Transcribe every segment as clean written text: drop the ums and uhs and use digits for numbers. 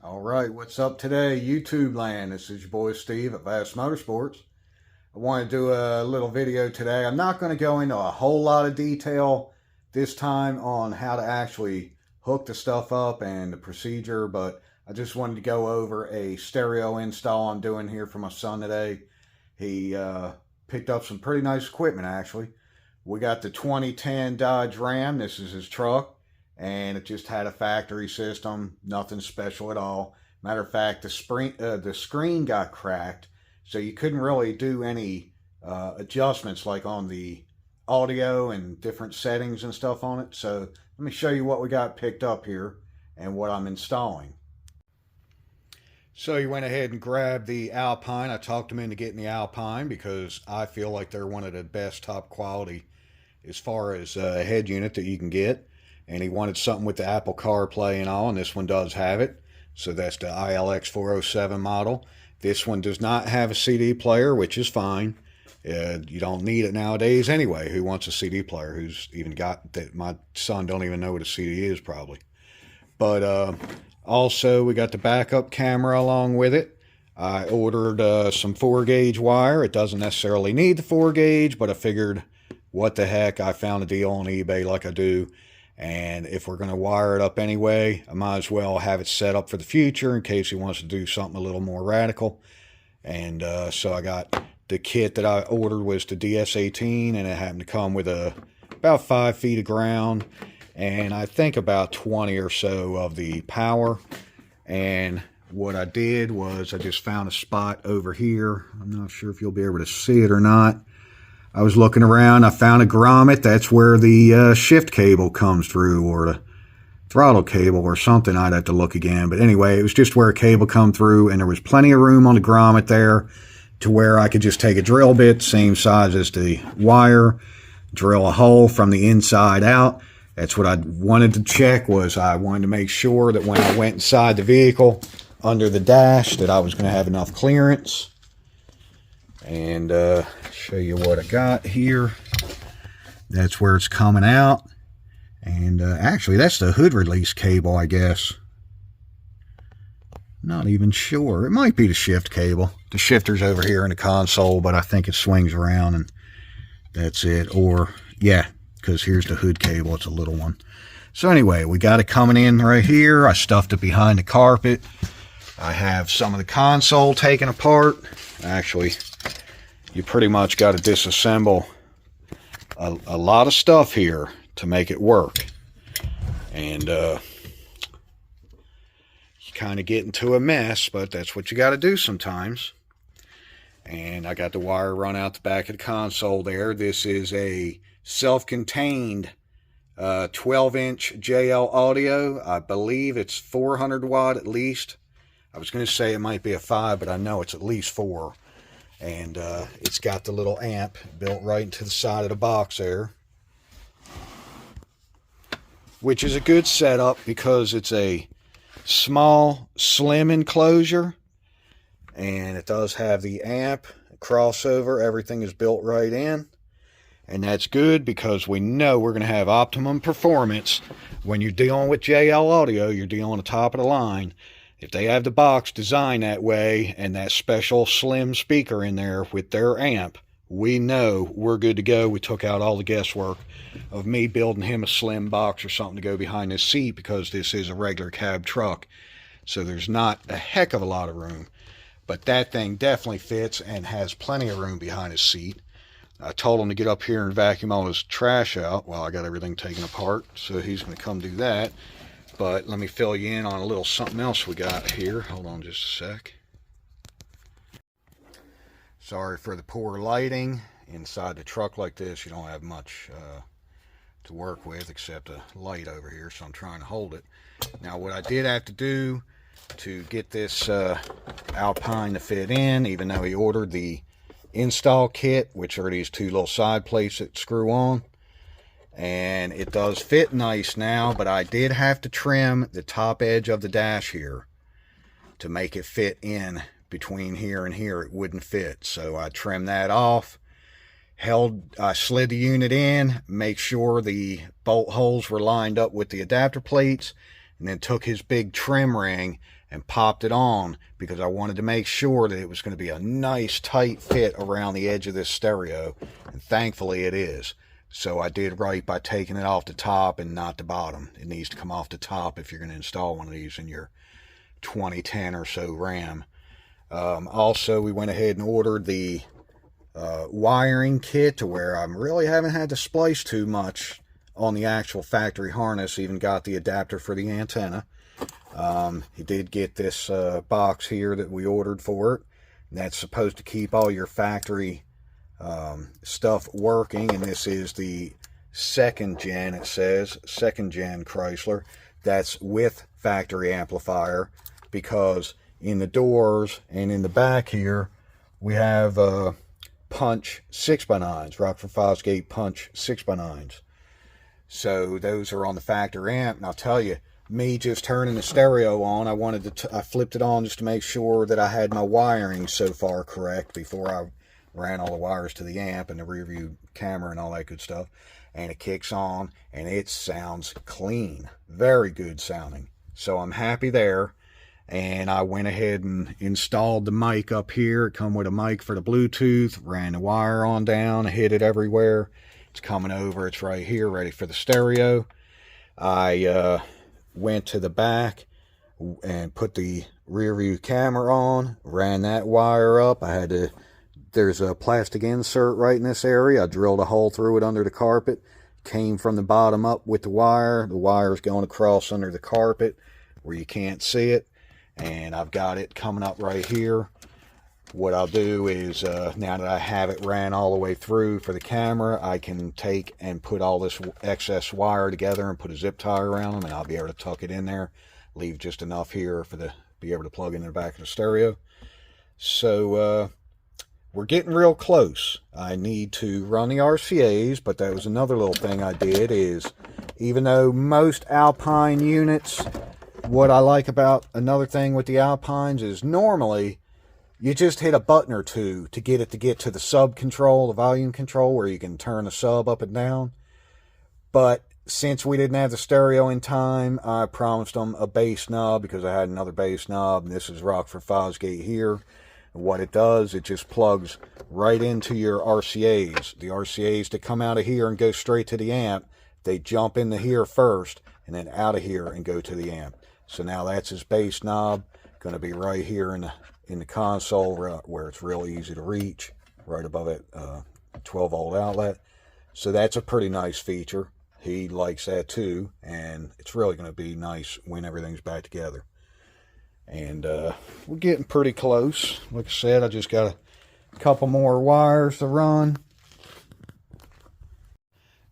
All right, what's up today, YouTube land? This is your boy Steve at Vast Motorsports. I want to do a little video today. I'm not going to go into a whole lot of detail this time on how to actually hook the stuff up and the procedure, but I just wanted to go over a stereo install I'm doing here for my son today. He picked up some pretty nice equipment, actually. We got the 2010 Dodge Ram. This is his truck. And it just had a factory system, nothing special at all. Matter of fact, the screen got cracked, so you couldn't really do any adjustments like on the audio and different settings and stuff on it. So let me show you what we got picked up here and what I'm installing. So you went ahead and grabbed the Alpine. I talked him into getting the Alpine because I feel like they're one of the best top quality as far as a head unit that you can get. And he wanted something with the Apple CarPlay and all, and this one does have it. So that's the ILX 407 model. This one does not have a CD player, which is fine. You don't need it nowadays anyway. Who wants a CD player? Who's even got that? My son don't even know what a CD is probably. But also we got the backup camera along with it. I ordered some 4-gauge wire. It doesn't necessarily need the 4-gauge, but I figured, what the heck? I found a deal on eBay like I do. And if we're going to wire it up anyway, I might as well have it set up for the future in case he wants to do something a little more radical. And so I got the kit that I ordered was the DS18, and it happened to come with about 5 feet of ground and I think about 20 or so of the power. And what I did was I just found a spot over here. I'm not sure if you'll be able to see it or not. I was looking around, I found a grommet. That's where the shift cable comes through, or the throttle cable or something. I'd have to look again. But anyway, it was just where a cable come through, and there was plenty of room on the grommet there to where I could just take a drill bit, same size as the wire, drill a hole from the inside out. That's what I wanted to check, was I wanted to make sure that when I went inside the vehicle, under the dash, that I was going to have enough clearance. And show you what I got here. That's where it's coming out. And actually, that's the hood release cable, I guess. Not even sure. It might be the shift cable. The shifter's over here in the console, but I think it swings around and that's it. Or, yeah, because here's the hood cable. It's a little one. So anyway, we got it coming in right here. I stuffed it behind the carpet. I have some of the console taken apart. Actually, you pretty much got to disassemble a lot of stuff here to make it work. And you kind of get into a mess, but that's what you got to do sometimes. And I got the wire run out the back of the console there. This is a self-contained 12-inch JL audio. I believe it's 400 watt at least. I was going to say it might be a 5, but I know it's at least 4. And it's got the little amp built right into the side of the box there, which is a good setup because it's a small, slim enclosure, and it does have the amp, crossover, everything is built right in. And that's good because we know we're going to have optimum performance. When you're dealing with JL audio, you're dealing with the top of the line. If they have the box designed that way and that special slim speaker in there with their amp, we know we're good to go. We took out all the guesswork of me building him a slim box or something to go behind his seat, because this is a regular cab truck. So there's not a heck of a lot of room. But that thing definitely fits and has plenty of room behind his seat. I told him to get up here and vacuum all his trash out while I got everything taken apart. So he's going to come do that. But let me fill you in on a little something else we got here. Hold on just a sec. Sorry for the poor lighting. Inside the truck like this, you don't have much to work with except a light over here, so I'm trying to hold it. Now, what I did have to do to get this Alpine to fit in, even though he ordered the install kit, which are these 2 little side plates that screw on, and it does fit nice now, but I did have to trim the top edge of the dash here to make it fit in between here and here. It wouldn't fit, so I trimmed that off. I slid the unit in, make sure the bolt holes were lined up with the adapter plates, and then took his big trim ring and popped it on because I wanted to make sure that it was going to be a nice tight fit around the edge of this stereo, and thankfully it is. So I did right by taking it off the top and not the bottom. It needs to come off the top if you're going to install one of these in your 2010 or so RAM. Also, we went ahead and ordered the wiring kit to where I really haven't had to splice too much on the actual factory harness. Even got the adapter for the antenna. He did get this box here that we ordered for it. That's supposed to keep all your factory stuff working, and this is the second gen, it says second gen Chrysler. That's with factory amplifier, because in the doors and in the back here we have punch 6x9s, Rockford Fosgate punch 6x9s. So those are on the factory amp. And I'll tell you, me just turning the stereo on, I flipped it on just to make sure that I had my wiring so far correct before I ran all the wires to the amp and the rear view camera and all that good stuff. And it kicks on and it sounds clean, very good sounding. So I'm happy there. And I went ahead and installed the mic up here. It come with a mic for the Bluetooth, ran the wire on down, hit it everywhere. It's coming over, it's right here, ready for the stereo. I went to the back and put the rear view camera on, ran that wire up. There's a plastic insert right in this area. I drilled a hole through it under the carpet, came from the bottom up with the wire. The wire's going across under the carpet where you can't see it. And I've got it coming up right here. What I'll do is, now that I have it ran all the way through for the camera, I can take and put all this excess wire together and put a zip tie around them, and I'll be able to tuck it in there, leave just enough here for be able to plug in the back of the stereo. So we're getting real close. I need to run the RCAs, but that was another little thing I did, is even though most Alpine units, what I like about another thing with the Alpines is normally you just hit a button or two to get it to get to the sub control, the volume control, where you can turn the sub up and down. But since we didn't have the stereo in time, I promised them a bass knob because I had another bass knob, and this is Rockford Fosgate here. And what it does, it just plugs right into your RCAs. The RCAs that come out of here and go straight to the amp, they jump into here first and then out of here and go to the amp. So now that's his bass knob, going to be right here in the console where it's real easy to reach, right above it, 12-volt outlet. So that's a pretty nice feature. He likes that too, and it's really going to be nice when everything's back together. And we're getting pretty close. Like I said, I just got a couple more wires to run.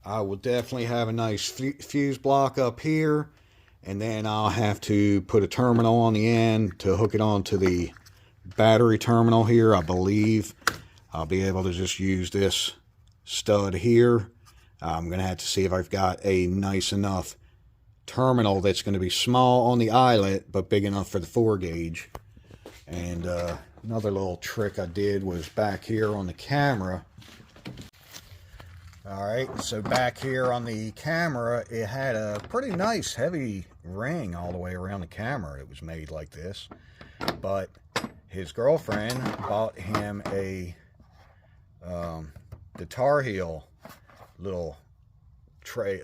I will definitely have a nice fuse block up here, and then I'll have to put a terminal on the end to hook it onto the battery terminal here. I believe I'll be able to just use this stud here. I'm going to have to see if I've got a nice enough terminal that's going to be small on the eyelet but big enough for the 4-gauge. And another little trick I did was back here on the camera. Alright, so back here on the camera, it had a pretty nice heavy ring all the way around the camera. It was made like this, but his girlfriend bought him a guitar heel little tray,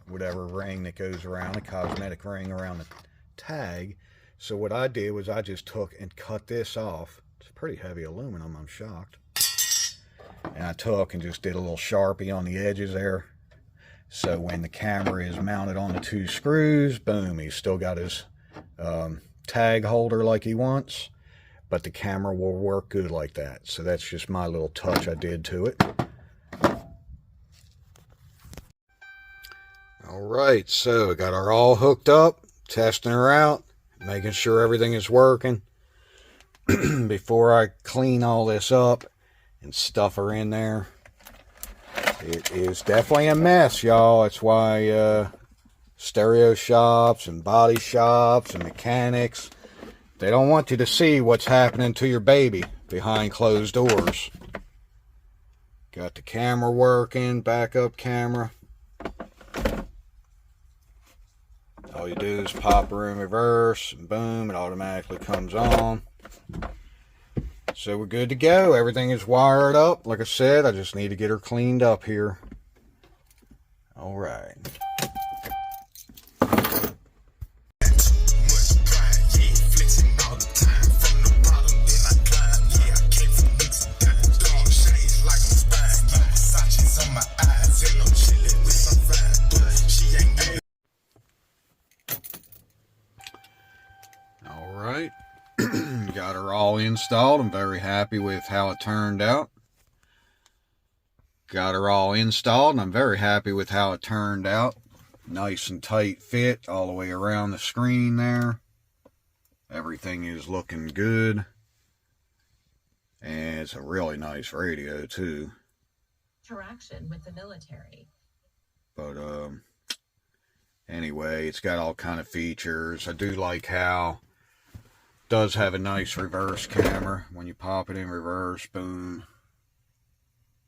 whatever ring that goes around, a cosmetic ring around the tag. So what I did was I just took and cut this off. It's pretty heavy aluminum, I'm shocked. And I took and just did a little Sharpie on the edges there. So when the camera is mounted on the 2 screws, boom, he's still got his tag holder like he wants. But the camera will work good like that. So that's just my little touch I did to it. Alright, so I got her all hooked up, testing her out, making sure everything is working. Before I clean all this up and stuff her in there. It is definitely a mess, y'all. That's why stereo shops and body shops and mechanics, they don't want you to see what's happening to your baby behind closed doors. Got the camera working, backup camera. All you do is pop her in reverse, and boom, it automatically comes on. So we're good to go. Everything is wired up. Like I said, I just need to get her cleaned up here. All right. All right. Got her all installed. I'm very happy with how it turned out. Got her all installed, and I'm very happy with how it turned out. Nice and tight fit all the way around the screen there. Everything is looking good. And it's a really nice radio, too. Interaction with the military. But, anyway, it's got all kind of features. I do like how it does have a nice reverse camera. When you pop it in reverse, boom.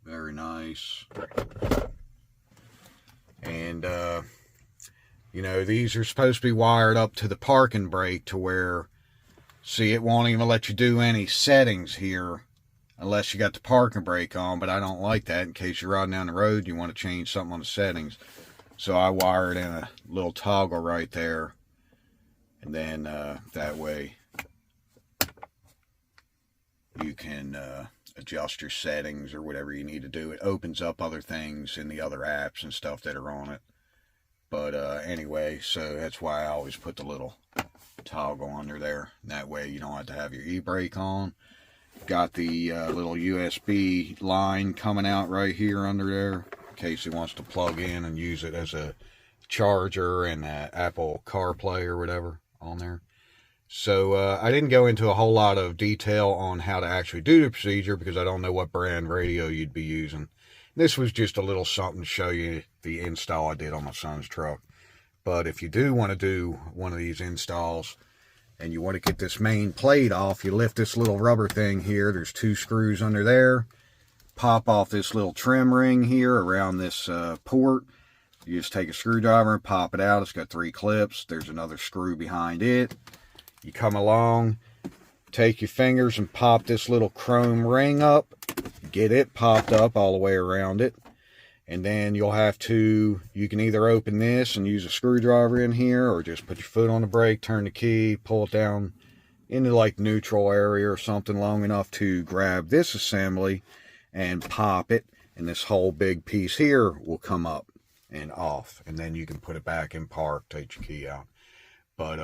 Very nice. And, you know, these are supposed to be wired up to the parking brake to where, see, it won't even let you do any settings here unless you got the parking brake on, but I don't like that in case you're riding down the road and you want to change something on the settings. So I wired in a little toggle right there, and then that way you can adjust your settings or whatever you need to do. It opens up other things in the other apps and stuff that are on it. But anyway, so that's why I always put the little toggle under there. That way you don't have to have your e-brake on. Got the little USB line coming out right here under there in case he wants to plug in and use it as a charger and Apple CarPlay or whatever on there. So I didn't go into a whole lot of detail on how to actually do the procedure because I don't know what brand radio you'd be using. This was just a little something to show you the install I did on my son's truck. But if you do want to do one of these installs and you want to get this main plate off, you lift this little rubber thing here. There's 2 screws under there. Pop off this little trim ring here around this port. You just take a screwdriver and pop it out. It's got 3 clips. There's another screw behind it. You come along, take your fingers and pop this little chrome ring up. Get it popped up all the way around it. And then you'll have to, you can either open this and use a screwdriver in here, or just put your foot on the brake, turn the key, pull it down into like neutral area or something long enough to grab this assembly and pop it. And this whole big piece here will come up and off. And then you can put it back in park, take your key out. But,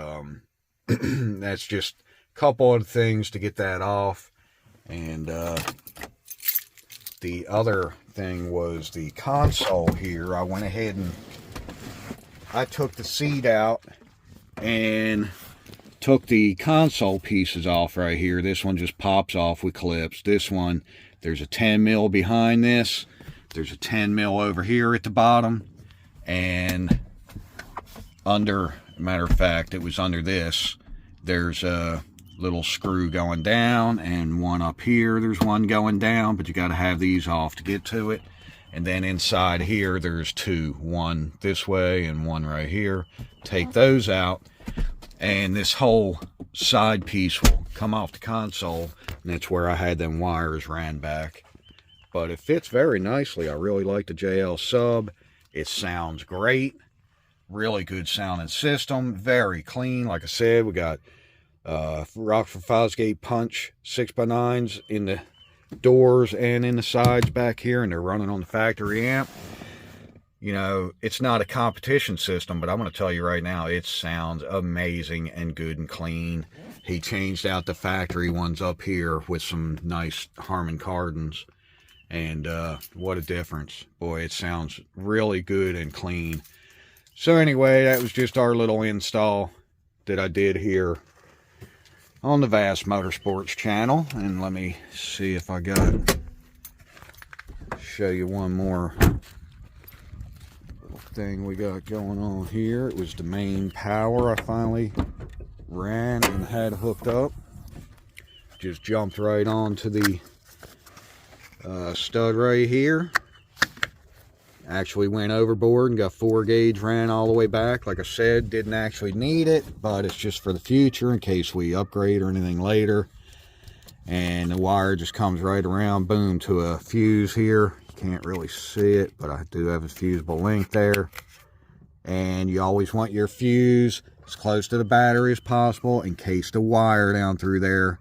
that's just a couple of things to get that off. And the other thing was the console here. I went ahead and I took the seat out and took the console pieces off right here. This one just pops off with clips. This one, there's a 10 mil behind this. There's a 10 mil over here at the bottom. And under, matter of fact, it was under this. There's a little screw going down and one up here. There's one going down, but you got to have these off to get to it. And then inside here, there's 2. One this way and one right here. Take those out, and this whole side piece will come off the console, and that's where I had them wires ran back. But it fits very nicely. I really like the JL sub. It sounds great. Really good sounding system. Very clean. Like I said, we got Rockford Fosgate punch 6x9s in the doors and in the sides back here, and they're running on the factory amp. You know, it's not a competition system, but I'm going to tell you right now, it sounds amazing and good and clean. He changed out the factory ones up here with some nice Harman Kardons, and what a difference. Boy, it sounds really good and clean. So anyway, that was just our little install that I did here on the Vast Motorsports channel. And let me see if I got, show you one more little thing we got going on here. It was the main power I finally ran and had hooked up. Just jumped right onto the stud right here. Actually went overboard and got 4-gauge ran all the way back. Like I said, didn't actually need it, but it's just for the future in case we upgrade or anything later. And the wire just comes right around, boom, to a fuse here. You can't really see it, but I do have a fusible link there. And you always want your fuse as close to the battery as possible in case the wire down through there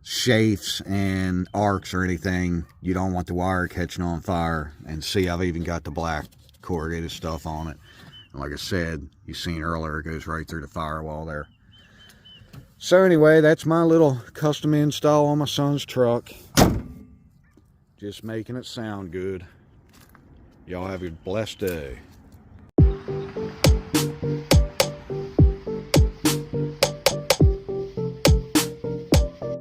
chafes and arcs or anything. You don't want the wire catching on fire. And see, I've even got the black corrugated stuff on it. And like I said, you seen earlier, it goes right through the firewall there. So anyway, that's my little custom install on my son's truck. Just making it sound good. Y'all have a blessed day.